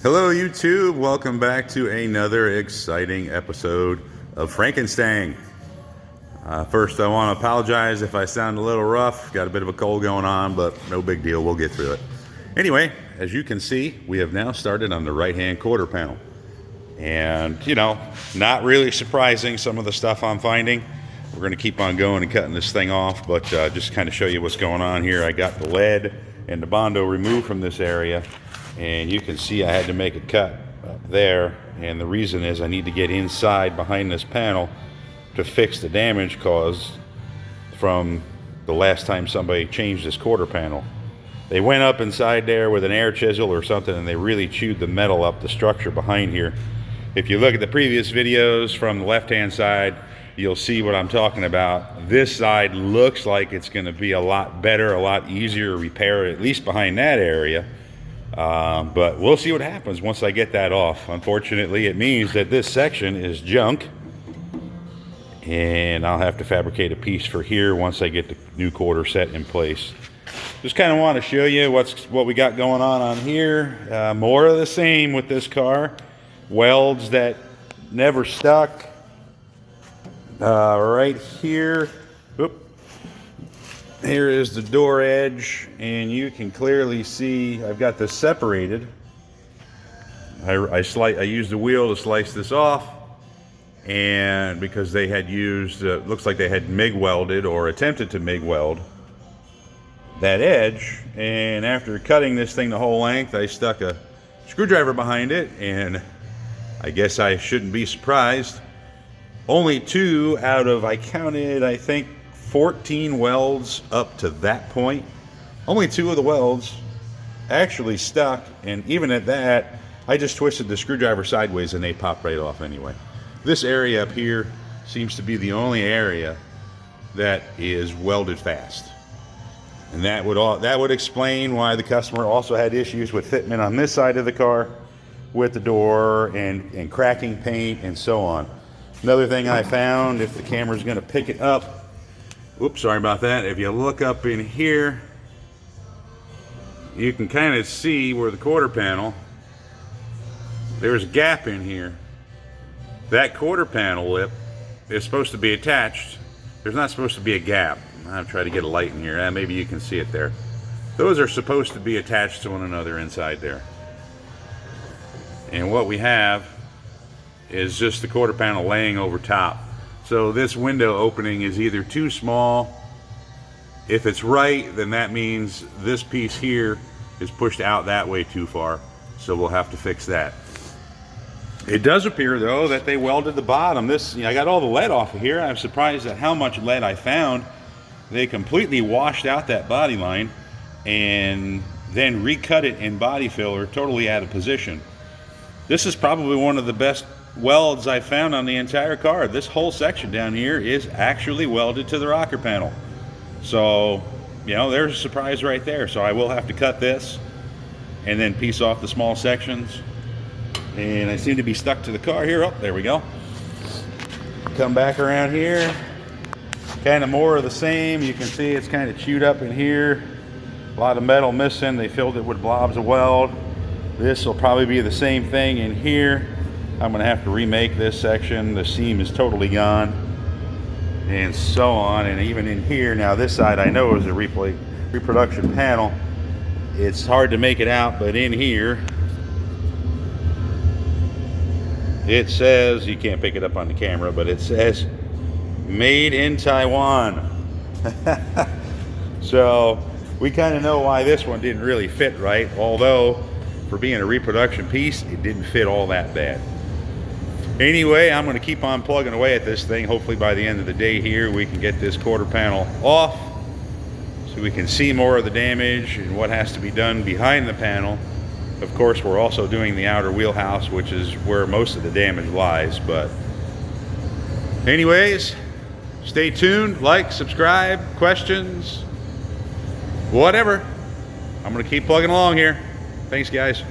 Hello YouTube, welcome back to another exciting episode of Frankenstang. First I want to apologize if I sound a little rough, got a bit of a cold going on, but no big deal, we'll get through it. Anyway, as you can see, we have now started on the right hand quarter panel. And you know, not really surprising some of the stuff I'm finding. We're going to keep on going and cutting this thing off, but just kind of show you what's going on here. I got the lead and the Bondo removed from this area. And you can see I had to make a cut up there, and the reason is I need to get inside behind this panel to fix the damage caused from the last time somebody changed this quarter panel. They went up inside there with an air chisel or something and they really chewed the metal up, the structure behind here. If you look at the previous videos from the left hand side, you'll see what I'm talking about. This side looks like it's going to be a lot better, a lot easier to repair, at least behind that area. But we'll see what happens once I get that off. Unfortunately, it means that this section is junk, and I'll have to fabricate a piece for here once I get the new quarter set in place. Just kind of want to show you what we got going on here. More of the same with this car. Welds that never stuck. Right here. Oop. Here is the door edge, and you can clearly see I've got this separated. I used the wheel to slice this off, and because they had used, looks like they had MIG welded or attempted to MIG weld that edge, and after cutting this thing the whole length, I stuck a screwdriver behind it, and I guess I shouldn't be surprised. Only 2 out of, I counted, I think 14 welds up to that point. Only 2 of the welds actually stuck, and even at that, I just twisted the screwdriver sideways and they popped right off anyway. This area up here seems to be the only area that is welded fast. And that would explain why the customer also had issues with fitment on this side of the car with the door and cracking paint and so on. Another thing I found, if the camera's going to pick it up, oops, sorry about that. If you look up in here, you can kind of see where the quarter panel, there's a gap in here. That quarter panel lip is supposed to be attached. There's not supposed to be a gap. I'll try to get a light in here. Maybe you can see it there. Those are supposed to be attached to one another inside there. And what we have is just the quarter panel laying over top. So this window opening is either too small. If it's right, then that means this piece here is pushed out that way too far. So we'll have to fix that. It does appear though that they welded the bottom. I got all the lead off of here. I'm surprised at how much lead I found. They completely washed out that body line and then recut it in body filler, totally out of position. This is probably one of the best welds I found on the entire car. This whole section down here is actually welded to the rocker panel. So, you know, there's a surprise right there. So I will have to cut this and then piece off the small sections. And I seem to be stuck to the car here. Oh, there we go. Come back around here. Kind of more of the same. You can see it's kind of chewed up in here. A lot of metal missing. They filled it with blobs of weld. This will probably be the same thing in here. I'm going to have to remake this section. The seam is totally gone and so on. And even in here, now this side I know is a reproduction panel. It's hard to make it out, but in here it says, you can't pick it up on the camera, but it says made in Taiwan. So we kind of know why this one didn't really fit right, although for being a reproduction piece, it didn't fit all that bad. Anyway, I'm going to keep on plugging away at this thing. Hopefully by the end of the day here, we can get this quarter panel off so we can see more of the damage and what has to be done behind the panel. Of course, we're also doing the outer wheelhouse, which is where most of the damage lies. But anyways, stay tuned, like, subscribe, questions, whatever. I'm going to keep plugging along here. Thanks, guys.